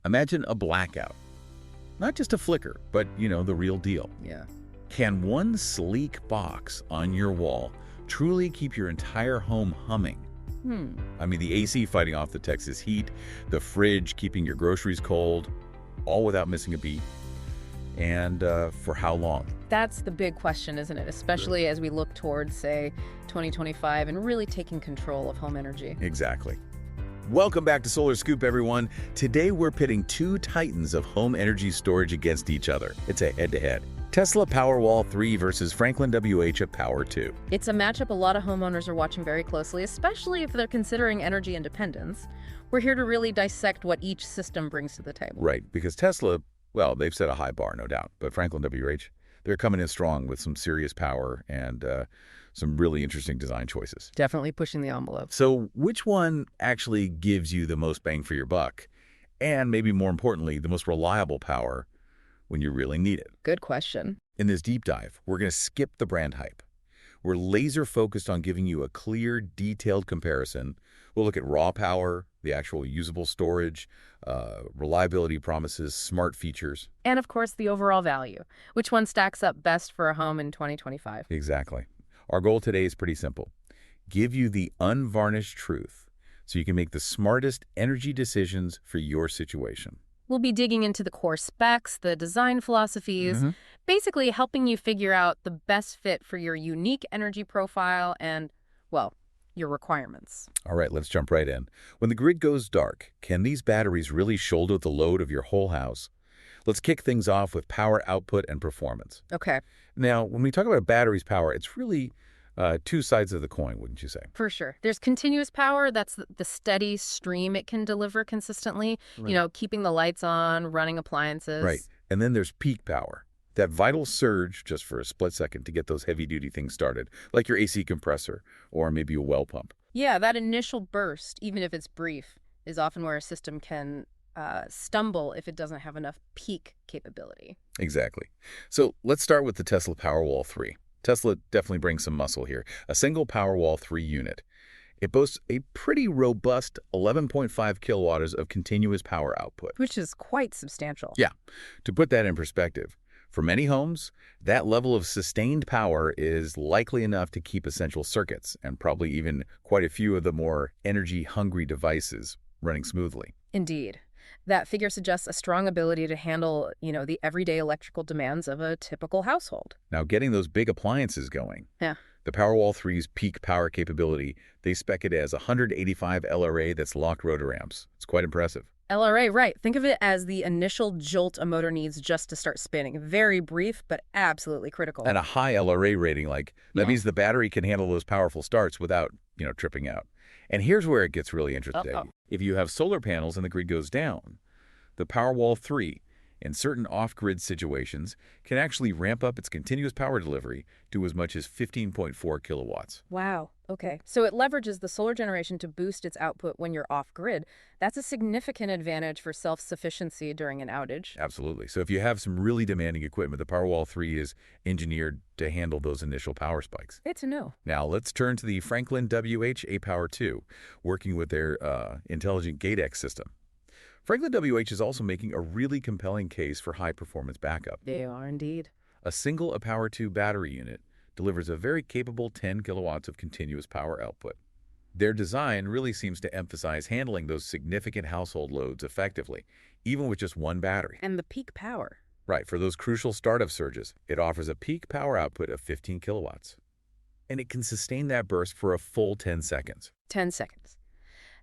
Imagine a blackout. Not just a flicker, but, the real deal. Yeah. Can one sleek box on your wall truly keep your entire home humming? I mean, the AC fighting off the Texas heat, the fridge keeping your groceries cold, all without missing a beat. And for how long? That's the big question, isn't it? Especially as we look towards, say, 2025 and really taking control of home energy. Exactly. Welcome back to Solar Scoop, everyone. Today, we're pitting two titans of home energy storage against each other. It's a head-to-head. Tesla Powerwall 3 versus Franklin WH aPower 2. It's a matchup a lot of homeowners are watching very closely, especially if they're considering energy independence. We're here to really dissect what each system brings to the table. Right, because Tesla, well, they've set a high bar, no doubt. But Franklin WH, they're coming in strong with some serious power and some really interesting design choices. Definitely pushing the envelope. So which one actually gives you the most bang for your buck? And maybe more importantly, the most reliable power when you really need it? Good question. In this deep dive, we're going to skip the brand hype. We're laser focused on giving you a clear, detailed comparison. We'll look at raw power, the actual usable storage, reliability promises, smart features. And of course, the overall value. Which one stacks up best for a home in 2025? Exactly. Our goal today is pretty simple. Give you the unvarnished truth so you can make the smartest energy decisions for your situation. We'll be digging into the core specs, the design philosophies, basically helping you figure out the best fit for your unique energy profile and, well, your requirements. All right, let's jump right in. When the grid goes dark, can these batteries really shoulder the load of your whole house? Let's kick things off with power output and performance. Okay. Now, when we talk about batteries power, it's really two sides of the coin, wouldn't you say? For sure. There's continuous power. That's the steady stream it can deliver consistently, keeping the lights on, running appliances. Right. And then there's peak power, that vital surge just for a split second to get those heavy-duty things started, like your AC compressor or maybe a well pump. Yeah, that initial burst, even if it's brief, is often where a system can stumble if it doesn't have enough peak capability. Exactly. So let's start with the Tesla Powerwall 3. Tesla definitely brings some muscle here. A single Powerwall 3 unit. It boasts a pretty robust 11.5 kilowatts of continuous power output. Which is quite substantial. Yeah. To put that in perspective, for many homes, that level of sustained power is likely enough to keep essential circuits and probably even quite a few of the more energy-hungry devices running smoothly. Indeed. That figure suggests a strong ability to handle, the everyday electrical demands of a typical household. Now, getting those big appliances going. Yeah. The Powerwall 3's peak power capability, they spec it as 185 LRA that's locked rotor amps. It's quite impressive. LRA, right. Think of it as the initial jolt a motor needs just to start spinning. Very brief, but absolutely critical. And a high LRA rating, that means the battery can handle those powerful starts without, tripping out. And here's where it gets really interesting. If you have solar panels and the grid goes down, the Powerwall 3, in certain off-grid situations, can actually ramp up its continuous power delivery to as much as 15.4 kilowatts. Wow. Okay. So it leverages the solar generation to boost its output when you're off-grid. That's a significant advantage for self-sufficiency during an outage. Absolutely. So if you have some really demanding equipment, the Powerwall 3 is engineered to handle those initial power spikes. Good to know. Now let's turn to the Franklin WH aPower 2, working with their intelligent GateX system. Franklin WH is also making a really compelling case for high-performance backup. They are indeed. A single aPower 2 battery unit delivers a very capable 10 kilowatts of continuous power output. Their design really seems to emphasize handling those significant household loads effectively, even with just one battery. And the peak power. Right, for those crucial startup surges, it offers a peak power output of 15 kilowatts. And it can sustain that burst for a full 10 seconds. 10 seconds.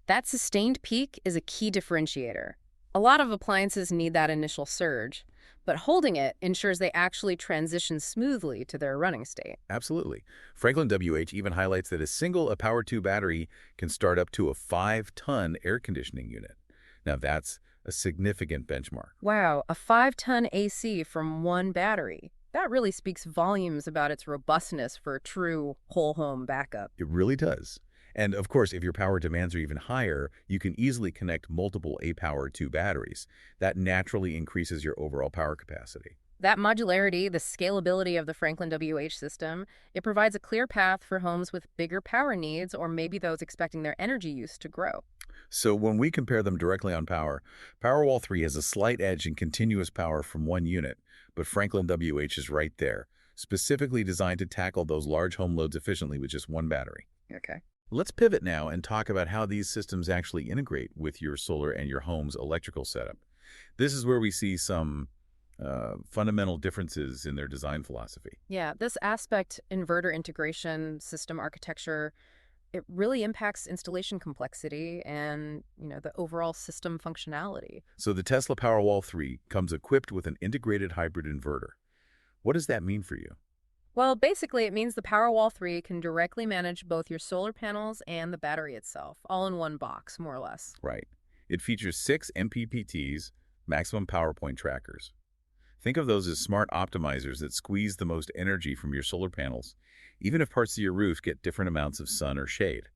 That sustained peak is a key differentiator. A lot of appliances need that initial surge, but holding it ensures they actually transition smoothly to their running state. Absolutely. Franklin WH even highlights that a single aPower 2 battery can start up to a 5-ton air conditioning unit. Now that's a significant benchmark. Wow, a 5-ton AC from one battery. That really speaks volumes about its robustness for a true whole home backup. It really does. And of course, if your power demands are even higher, you can easily connect multiple aPower 2 batteries. That naturally increases your overall power capacity. That modularity, the scalability of the Franklin WH system, it provides a clear path for homes with bigger power needs or maybe those expecting their energy use to grow. So when we compare them directly on power, Powerwall 3 has a slight edge in continuous power from one unit, but Franklin WH is right there, specifically designed to tackle those large home loads efficiently with just one battery. Okay. Let's pivot now and talk about how these systems actually integrate with your solar and your home's electrical setup. This is where we see some fundamental differences in their design philosophy. Yeah, this aspect, inverter integration, system architecture, it really impacts installation complexity and, the overall system functionality. So the Tesla Powerwall 3 comes equipped with an integrated hybrid inverter. What does that mean for you? Well, basically, it means the Powerwall 3 can directly manage both your solar panels and the battery itself, all in one box, more or less. Right. It features 6 MPPTs, maximum power point trackers. Think of those as smart optimizers that squeeze the most energy from your solar panels, even if parts of your roof get different amounts of sun or shade.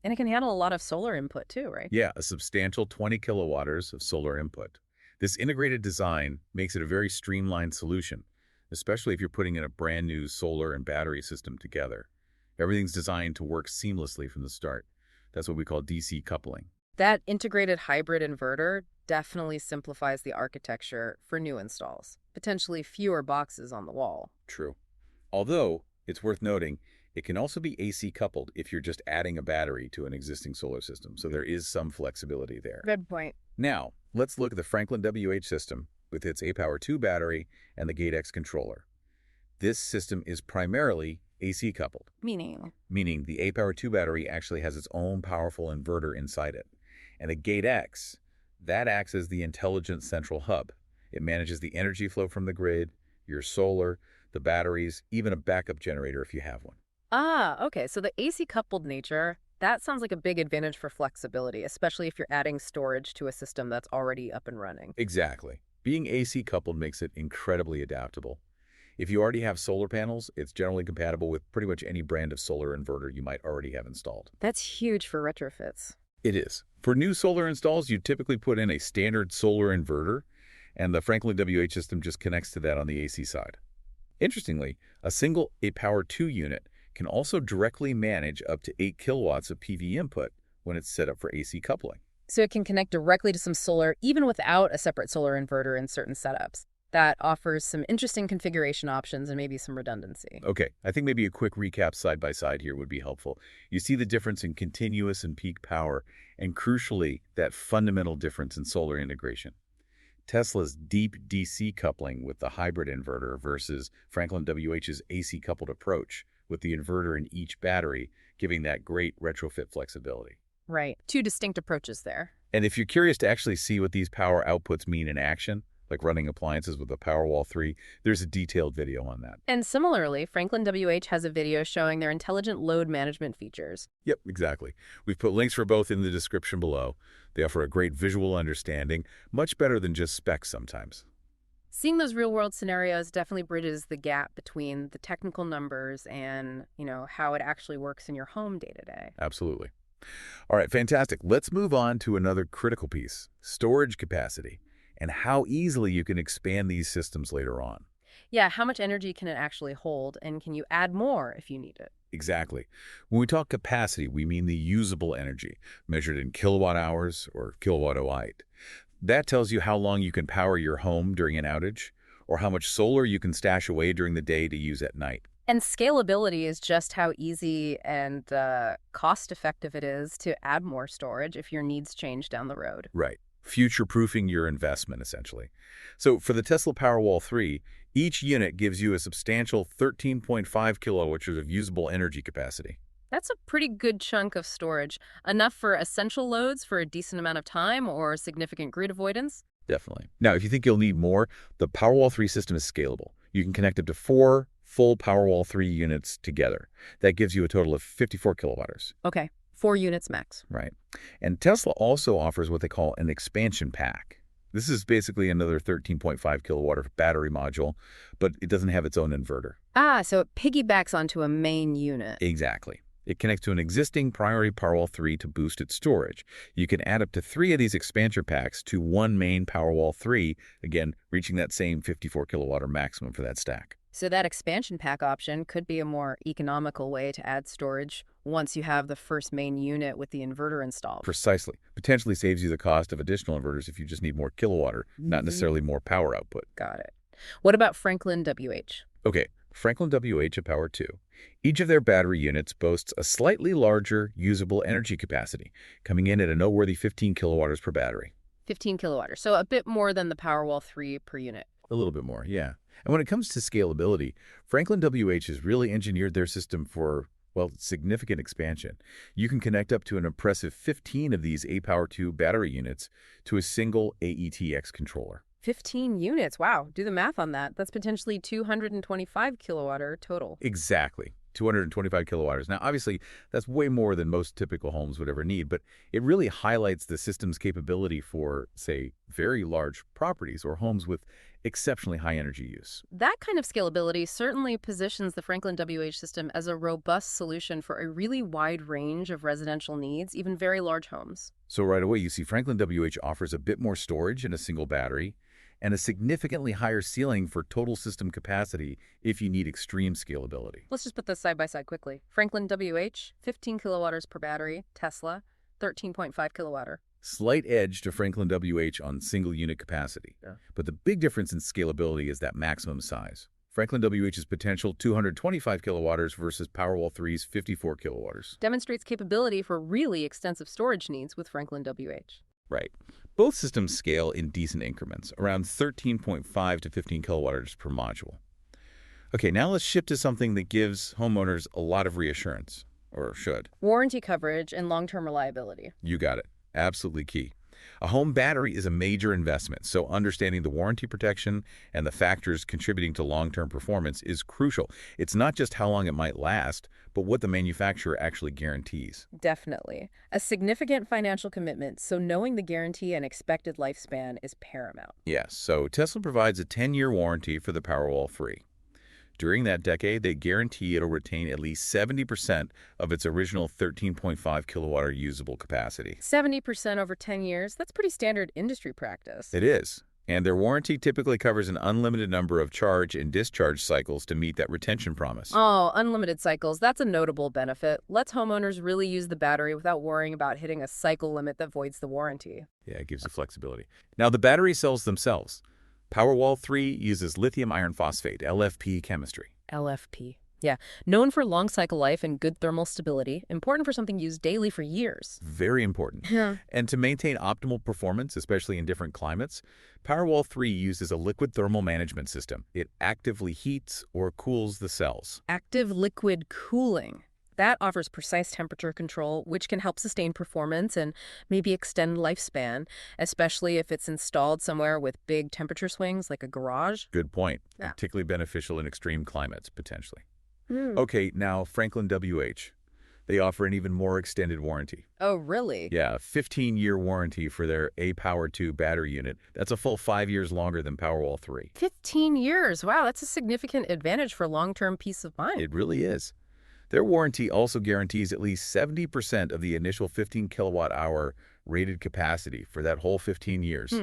And it can handle a lot of solar input too, right? Yeah, a substantial 20 kilowatt-hours of solar input. This integrated design makes it a very streamlined solution, especially if you're putting in a brand new solar and battery system together. Everything's designed to work seamlessly from the start. That's what we call DC coupling. That integrated hybrid inverter definitely simplifies the architecture for new installs, potentially fewer boxes on the wall. True. Although, it's worth noting, it can also be AC coupled if you're just adding a battery to an existing solar system, so there is some flexibility there. Good point. Now, let's look at the Franklin WH system with its aPower 2 battery and the GateX controller. This system is primarily AC coupled, Meaning meaning the aPower 2 battery actually has its own powerful inverter inside it. And the GateX, that acts as the intelligent central hub. It manages the energy flow from the grid, your solar, the batteries, even a backup generator if you have one. Okay. So the AC coupled nature, that sounds like a big advantage for flexibility, especially if you're adding storage to a system that's already up and running. Exactly. Being AC coupled makes it incredibly adaptable. If you already have solar panels, it's generally compatible with pretty much any brand of solar inverter you might already have installed. That's huge for retrofits. It is. For new solar installs, you typically put in a standard solar inverter, and the Franklin WH system just connects to that on the AC side. Interestingly, a single aPower 2 unit can also directly manage up to 8 kilowatts of PV input when it's set up for AC coupling. So it can connect directly to some solar, even without a separate solar inverter in certain setups. That offers some interesting configuration options and maybe some redundancy. Okay, I think maybe a quick recap side by side here would be helpful. You see the difference in continuous and peak power, and crucially, that fundamental difference in solar integration. Tesla's deep DC coupling with the hybrid inverter versus Franklin WH's AC coupled approach with the inverter in each battery, giving that great retrofit flexibility. Right. Two distinct approaches there. And if you're curious to actually see what these power outputs mean in action, like running appliances with the Powerwall 3, there's a detailed video on that. And similarly, Franklin WH has a video showing their intelligent load management features. Yep, exactly. We've put links for both in the description below. They offer a great visual understanding, much better than just specs sometimes. Seeing those real-world scenarios definitely bridges the gap between the technical numbers and, how it actually works in your home day to day. Absolutely. All right, fantastic. Let's move on to another critical piece, storage capacity, and how easily you can expand these systems later on. Yeah, how much energy can it actually hold, and can you add more if you need it? Exactly. When we talk capacity, we mean the usable energy, measured in kilowatt hours or kilowatt-hour. That tells you how long you can power your home during an outage, or how much solar you can stash away during the day to use at night. And scalability is just how easy and cost-effective it is to add more storage if your needs change down the road. Right. Future-proofing your investment, essentially. So for the Tesla Powerwall 3, each unit gives you a substantial 13.5 kilowatts of usable energy capacity. That's a pretty good chunk of storage, enough for essential loads for a decent amount of time or significant grid avoidance. Definitely. Now, if you think you'll need more, the Powerwall 3 system is scalable. You can connect up to 4 full Powerwall 3 units together. That gives you a total of 54 kilowatt-hours. Okay, 4 units max. Right. And Tesla also offers what they call an expansion pack. This is basically another 13.5 kilowatt battery module, but it doesn't have its own inverter. So it piggybacks onto a main unit. Exactly. It connects to an existing priority Powerwall 3 to boost its storage. You can add up to 3 of these expansion packs to one main Powerwall 3, again, reaching that same 54 kilowatt maximum for that stack. So that expansion pack option could be a more economical way to add storage once you have the first main unit with the inverter installed. Precisely. Potentially saves you the cost of additional inverters if you just need more kilowatt, not necessarily more power output. Got it. What about Franklin WH? Okay, Franklin WH aPower 2. Each of their battery units boasts a slightly larger usable energy capacity, coming in at a noteworthy 15 kilowatts per battery. 15 kilowatts, so a bit more than the Powerwall 3 per unit. A little bit more, yeah. And when it comes to scalability, Franklin WH has really engineered their system for, well, significant expansion. You can connect up to an impressive 15 of these aPower 2 battery units to a single AETX controller. 15 units. Wow. Do the math on that. That's potentially 225 kilowatt total. Exactly. 225 kilowatts. Now, obviously, that's way more than most typical homes would ever need, but it really highlights the system's capability for, say, very large properties or homes with exceptionally high energy use. That kind of scalability certainly positions the Franklin WH system as a robust solution for a really wide range of residential needs, even very large homes. So right away, you see Franklin WH offers a bit more storage in a single battery and a significantly higher ceiling for total system capacity if you need extreme scalability. Let's just put this side by side quickly. Franklin WH, 15 kilowatts per battery. Tesla, 13.5 kilowatt. Slight edge to Franklin WH on single unit capacity. Yeah. But the big difference in scalability is that maximum size. Franklin WH's potential 225 kilowatts versus Powerwall 3's 54 kilowatts. Demonstrates capability for really extensive storage needs with Franklin WH. Right. Both systems scale in decent increments, around 13.5 to 15 kilowatts per module. Okay, now let's shift to something that gives homeowners a lot of reassurance, or should. Warranty coverage and long-term reliability. You got it. Absolutely key. A home battery is a major investment, so understanding the warranty protection and the factors contributing to long-term performance is crucial. It's not just how long it might last, but what the manufacturer actually guarantees. Definitely. A significant financial commitment, so knowing the guarantee and expected lifespan is paramount. Yes, so Tesla provides a 10-year warranty for the Powerwall 3. During that decade, they guarantee it'll retain at least 70% of its original 13.5 kilowatt usable capacity. 70% over 10 years? That's pretty standard industry practice. It is. And their warranty typically covers an unlimited number of charge and discharge cycles to meet that retention promise. Oh, unlimited cycles. That's a notable benefit. Lets homeowners really use the battery without worrying about hitting a cycle limit that voids the warranty. Yeah, it gives you flexibility. Now, the battery cells themselves. Powerwall 3 uses lithium iron phosphate, LFP chemistry. LFP. Yeah, known for long cycle life and good thermal stability, important for something used daily for years. Very important. Yeah. And to maintain optimal performance, especially in different climates, Powerwall 3 uses a liquid thermal management system. It actively heats or cools the cells. Active liquid cooling. That offers precise temperature control, which can help sustain performance and maybe extend lifespan, especially if it's installed somewhere with big temperature swings like a garage. Good point. Yeah. Particularly beneficial in extreme climates, potentially. Mm. Okay, now Franklin WH. They offer an even more extended warranty. Oh, really? Yeah, a 15-year warranty for their aPower 2 battery unit. That's a full 5 years longer than Powerwall 3. 15 years. Wow, that's a significant advantage for long-term peace of mind. It really is. Their warranty also guarantees at least 70% of the initial 15 kilowatt hour rated capacity for that whole 15 years,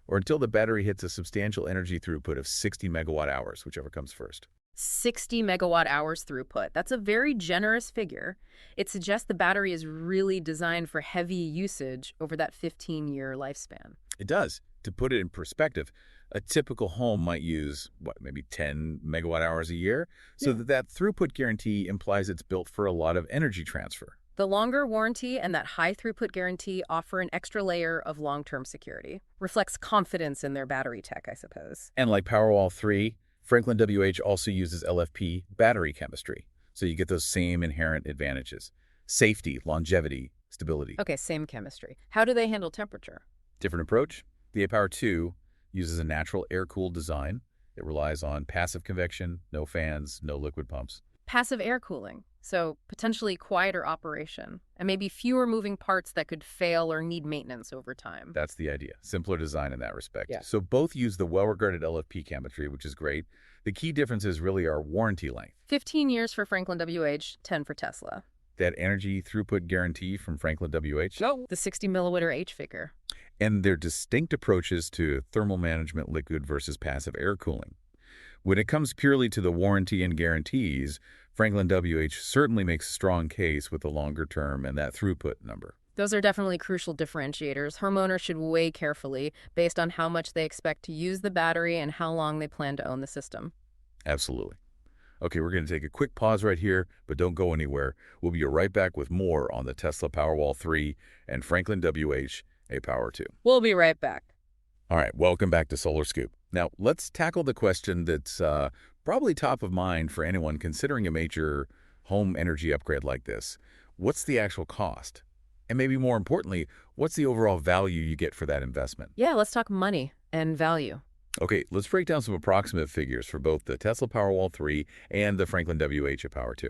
or until the battery hits a substantial energy throughput of 60 megawatt hours, whichever comes first. 60 megawatt hours throughput. That's a very generous figure. It suggests the battery is really designed for heavy usage over that 15-year lifespan. It does. To put it in perspective, a typical home might use, maybe 10 megawatt hours a year? So that throughput guarantee implies it's built for a lot of energy transfer. The longer warranty and that high throughput guarantee offer an extra layer of long-term security. Reflects confidence in their battery tech, I suppose. And like Powerwall 3, Franklin WH also uses LFP battery chemistry. So you get those same inherent advantages. Safety, longevity, stability. Okay, same chemistry. How do they handle temperature? Different approach. The aPower 2 uses a natural air-cooled design. It relies on passive convection, no fans, no liquid pumps. Passive air cooling, so potentially quieter operation, and maybe fewer moving parts that could fail or need maintenance over time. That's the idea. Simpler design in that respect. Yeah. So both use the well-regarded LFP chemistry, which is great. The key differences really are warranty length. 15 years for Franklin WH, 10 for Tesla. that energy throughput guarantee from Franklin WH, No. The 60 milliwatt H figure. and their distinct approaches to thermal management liquid versus passive air cooling. When it comes purely to the warranty and guarantees, Franklin WH certainly makes a strong case with the longer term and that throughput number. Those are definitely crucial differentiators. Homeowners should weigh carefully based on how much they expect to use the battery and how long they plan to own the system. Absolutely. Okay, we're going to take a quick pause right here, but don't go anywhere. We'll be right back with more on the Tesla Powerwall 3 and Franklin WH aPower 2. We'll be right back. All right, welcome back to Solar Scoop. Now, let's tackle the question that's probably top of mind for anyone considering a major home energy upgrade like this. What's the actual cost? And maybe more importantly, what's the overall value you get for that investment? Yeah, let's talk money and value. Okay, let's break down some approximate figures for both the Tesla Powerwall 3 and the Franklin WH aPower 2.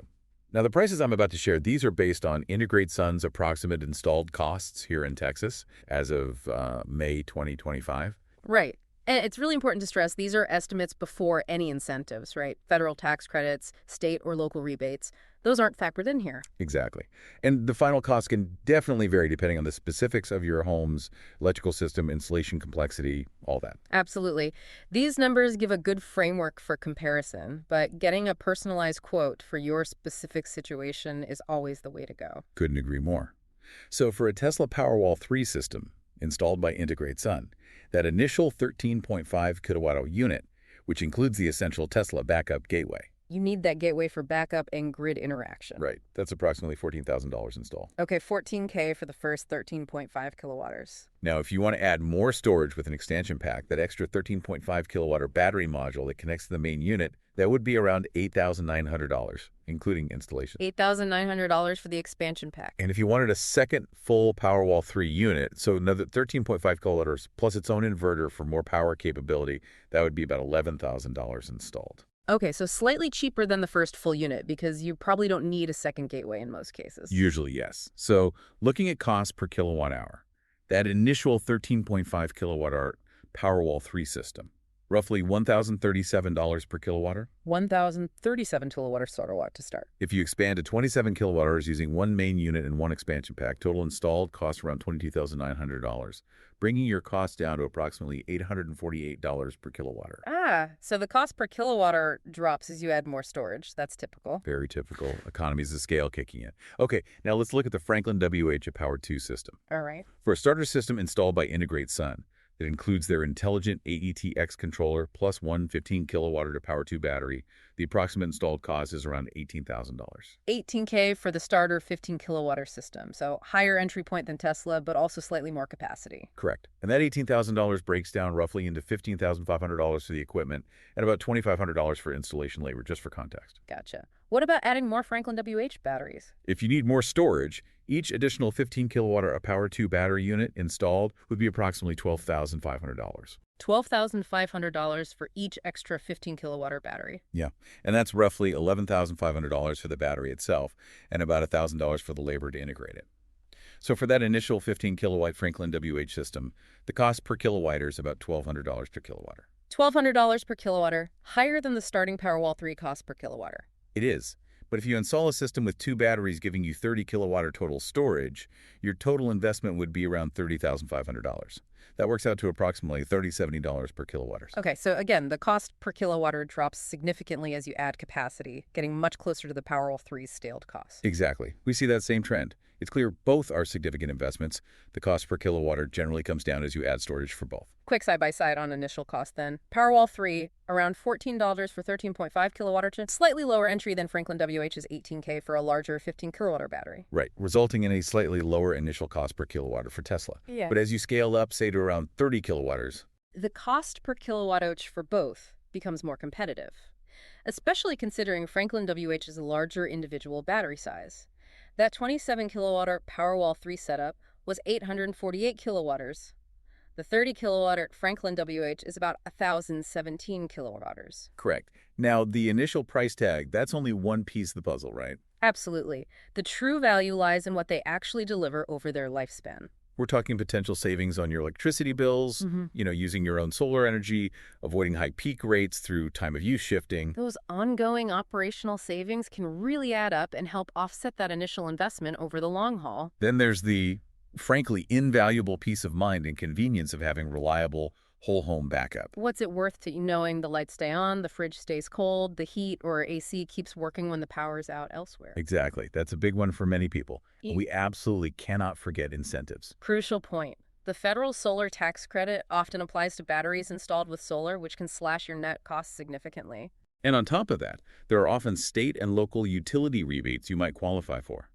Now, the prices I'm about to share, these are based on Integrate Sun's approximate installed costs here in Texas as of May 2025. Right. And it's really important to stress these are estimates before any incentives, right? Federal tax credits, state or local rebates. Those aren't factored in here. Exactly. And the final cost can definitely vary depending on the specifics of your home's electrical system, installation complexity, all that. Absolutely. These numbers give a good framework for comparison, but getting a personalized quote for your specific situation is always the way to go. Couldn't agree more. So for a Tesla Powerwall 3 system installed by Integrate Sun, that initial 13.5 kilowatt-hour unit, which includes the essential Tesla backup gateway. You need that gateway for backup and grid interaction. Right. That's approximately $14,000 installed. Okay, $14K for the first 13.5 kilowatters. Now, if you want to add more storage with an extension pack, that extra 13.5 kilowatt-hour battery module that connects to the main unit, that would be around $8,900, including installation. $8,900 for the expansion pack. And if you wanted a second full Powerwall 3 unit, so another 13.5 kilowatt-hours plus its own inverter for more power capability, that would be about $11,000 installed. Okay, so slightly cheaper than the first full unit because you probably don't need a second gateway in most cases. Usually, yes. So looking at cost per kilowatt hour, that initial 13.5 kilowatt hour Powerwall 3 system, roughly $1,037 per kilowatt hour. 1,037 kilowatt to start. If you expand to 27 kilowatt hours using one main unit and one expansion pack, total installed costs around $22,900, bringing your cost down to approximately $848 per kilowatt hour. So the cost per kilowatt hour drops as you add more storage. That's typical. Very typical. Economies of scale kicking in. Okay, now let's look at the Franklin WH aPower 2 system. All right. For a starter system installed by Integrate Sun, that includes their intelligent AETX controller plus one 15 kilowatt to Power 2 battery. The approximate installed cost is around $18,000. $18K for the starter 15 kilowatt system. So higher entry point than Tesla, but also slightly more capacity. Correct. And that $18,000 breaks down roughly into $15,500 for the equipment and about $2,500 for installation labor, just for context. Gotcha. What about adding more Franklin WH batteries? If you need more storage, each additional 15 kilowatt Power 2 battery unit installed would be approximately $12,500. $12,500 for each extra 15 kilowatt battery. Yeah, and that's roughly $11,500 for the battery itself and about $1,000 for the labor to integrate it. So for that initial 15 kilowatt Franklin WH system, the cost per kilowatt is about $1,200 per kilowatt. $1,200 per kilowatt, higher than the starting Powerwall 3 cost per kilowatt. It is. But if you install a system with two batteries giving you 30 kilowatt total storage, your total investment would be around $30,500. That works out to approximately $30-70 per kilowatt. Okay, so again, the cost per kilowatt drops significantly as you add capacity, getting much closer to the Powerwall 3's scaled cost. Exactly. We see that same trend. It's clear both are significant investments. The cost per kilowatt generally comes down as you add storage for both. Quick side-by-side on initial cost then. Powerwall 3, around $14 for 13.5 kilowatt, slightly lower entry than Franklin WH's $18K for a larger 15 kilowatt battery. Right, resulting in a slightly lower initial cost per kilowatt for Tesla. Yeah. But as you scale up, say to around 30 kilowatt, the cost per kilowatt for both becomes more competitive, especially considering Franklin WH's larger individual battery size. That 27 kilowatt Powerwall 3 setup was 848 kilowatts. The 30 kilowatt Franklin WH is about 1,017 kilowatts. Correct. Now, the initial price tag, that's only one piece of the puzzle, right? Absolutely. The true value lies in what they actually deliver over their lifespan. We're talking potential savings on your electricity bills, using your own solar energy, avoiding high peak rates through time of use shifting. Those ongoing operational savings can really add up and help offset that initial investment over the long haul. Then there's the, frankly, invaluable peace of mind and convenience of having reliable whole home backup. What's it worth to you knowing the lights stay on, the fridge stays cold, the heat or AC keeps working when the power's out elsewhere? Exactly. That's a big one for many people. We absolutely cannot forget incentives. Crucial point. The federal solar tax credit often applies to batteries installed with solar, which can slash your net costs significantly. And on top of that, there are often state and local utility rebates you might qualify for.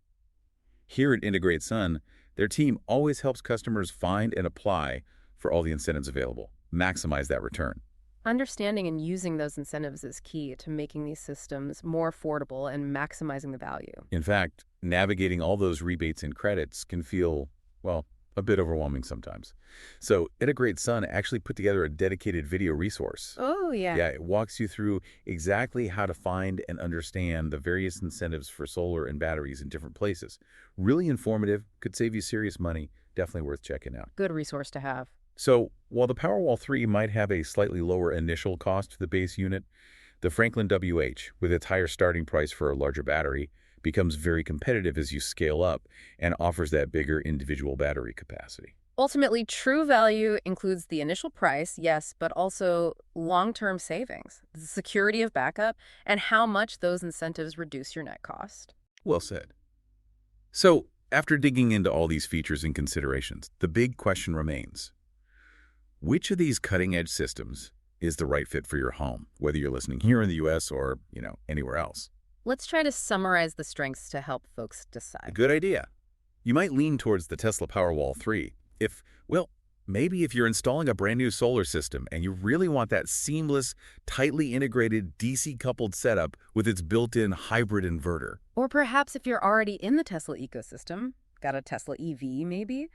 Here at Integrate Sun, their team always helps customers find and apply for all the incentives available. Maximize that return. Understanding and using those incentives is key to making these systems more affordable and maximizing the value. In fact, navigating all those rebates and credits can feel, well, a bit overwhelming sometimes. So Integrate Sun actually put together a dedicated video resource. Oh, yeah. Yeah, it walks you through exactly how to find and understand the various incentives for solar and batteries in different places. Really informative, could save you serious money, definitely worth checking out. Good resource to have. So while the Powerwall 3 might have a slightly lower initial cost for the base unit, the Franklin WH, with its higher starting price for a larger battery, becomes very competitive as you scale up and offers that bigger individual battery capacity. Ultimately, true value includes the initial price, yes, but also long-term savings, the security of backup, and how much those incentives reduce your net cost. Well said. So after digging into all these features and considerations, the big question remains: which of these cutting-edge systems is the right fit for your home, whether you're listening here in the U.S. or, anywhere else? Let's try to summarize the strengths to help folks A decide. good idea. You might lean towards the Tesla Powerwall 3 maybe if you're installing a brand new solar system and you really want that seamless, tightly integrated DC-coupled setup with its built-in hybrid inverter. Or perhaps if you're already in the Tesla ecosystem, got a Tesla EV maybe,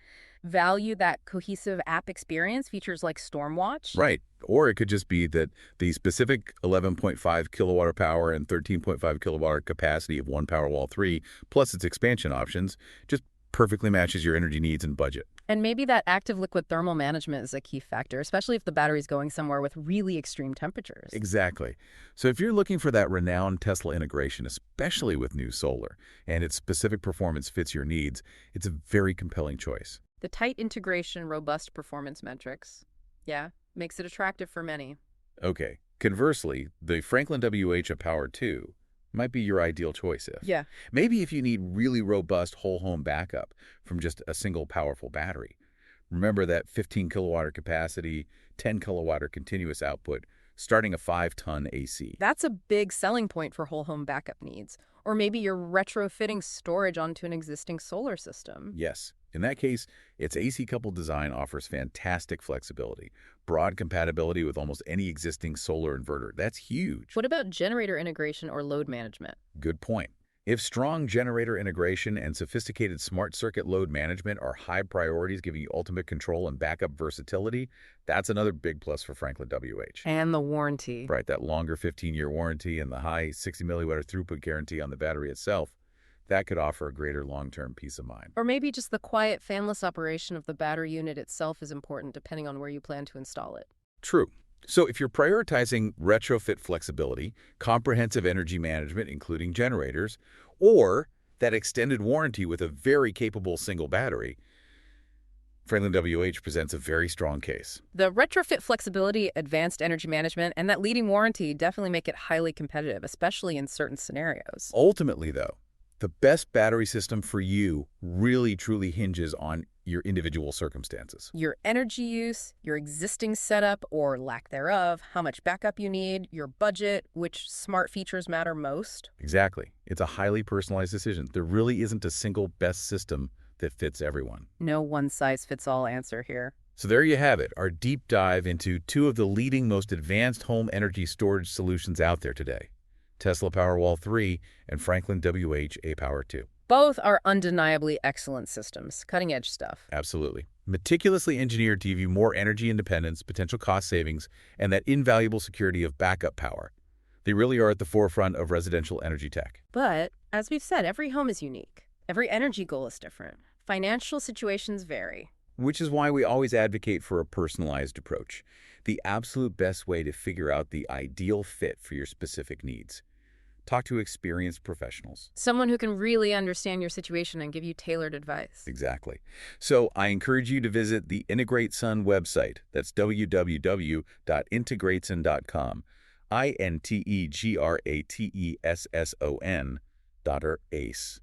value that cohesive app experience, features like Stormwatch. Right. Or it could just be that the specific 11.5 kilowatt power and 13.5 kilowatt capacity of one Powerwall 3, plus its expansion options, just perfectly matches your energy needs and budget. And maybe that active liquid thermal management is a key factor, especially if the battery's going somewhere with really extreme temperatures. Exactly. So if you're looking for that renowned Tesla integration, especially with new solar, and its specific performance fits your needs, it's a very compelling choice. The tight integration, robust performance metrics, makes it attractive for many. Okay. Conversely, the Franklin WH aPower 2 might be your ideal choice maybe if you need really robust whole home backup from just a single powerful battery. Remember that 15 kilowatt capacity, 10 kilowatt continuous output, starting a 5-ton AC. That's a big selling point for whole home backup needs. Or maybe you're retrofitting storage onto an existing solar system. Yes. In that case, its AC-coupled design offers fantastic flexibility, broad compatibility with almost any existing solar inverter. That's huge. What about generator integration or load management? Good point. If strong generator integration and sophisticated smart circuit load management are high priorities giving you ultimate control and backup versatility, that's another big plus for Franklin WH. And the warranty. Right, that longer 15-year warranty and the high 60 milliwatt throughput guarantee on the battery itself, that could offer a greater long-term peace of mind. Or maybe just the quiet, fanless operation of the battery unit itself is important depending on where you plan to install it. True. So if you're prioritizing retrofit flexibility, comprehensive energy management, including generators, or that extended warranty with a very capable single battery, Franklin WH presents a very strong case. The retrofit flexibility, advanced energy management, and that leading warranty definitely make it highly competitive, especially in certain scenarios. Ultimately, though, the best battery system for you really truly hinges on your individual circumstances. Your energy use, your existing setup or lack thereof, how much backup you need, your budget, which smart features matter most. Exactly. It's a highly personalized decision. There really isn't a single best system that fits everyone. No one-size-fits-all answer here. So there you have it, our deep dive into two of the leading, most advanced home energy storage solutions out there today: Tesla Powerwall 3 and Franklin WH aPower 2. Both are undeniably excellent systems, cutting-edge stuff. Absolutely. Meticulously engineered to give you more energy independence, potential cost savings, and that invaluable security of backup power. They really are at the forefront of residential energy tech. But, as we've said, every home is unique. Every energy goal is different. Financial situations vary. which is why we always advocate for a personalized approach, the absolute best way to figure out the ideal fit for your specific needs. Talk to experienced professionals. Someone who can really understand your situation and give you tailored advice. Exactly. So I encourage you to visit the IntegrateSun website. That's www.integrateson.com. INTEGRATESSON.ACE.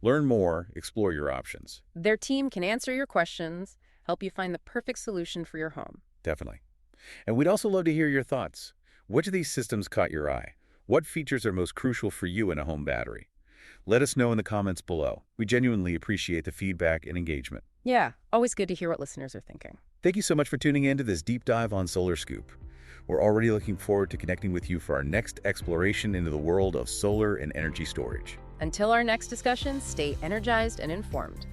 Learn more, explore your options. Their team can answer your questions, help you find the perfect solution for your home. Definitely. And we'd also love to hear your thoughts. Which of these systems caught your eye? What features are most crucial for you in a home battery? Let us know in the comments below. We genuinely appreciate the feedback and engagement. Yeah, always good to hear what listeners are thinking. Thank you so much for tuning in to this deep dive on Solar Scoop. We're already looking forward to connecting with you for our next exploration into the world of solar and energy storage. Until our next discussion, stay energized and informed.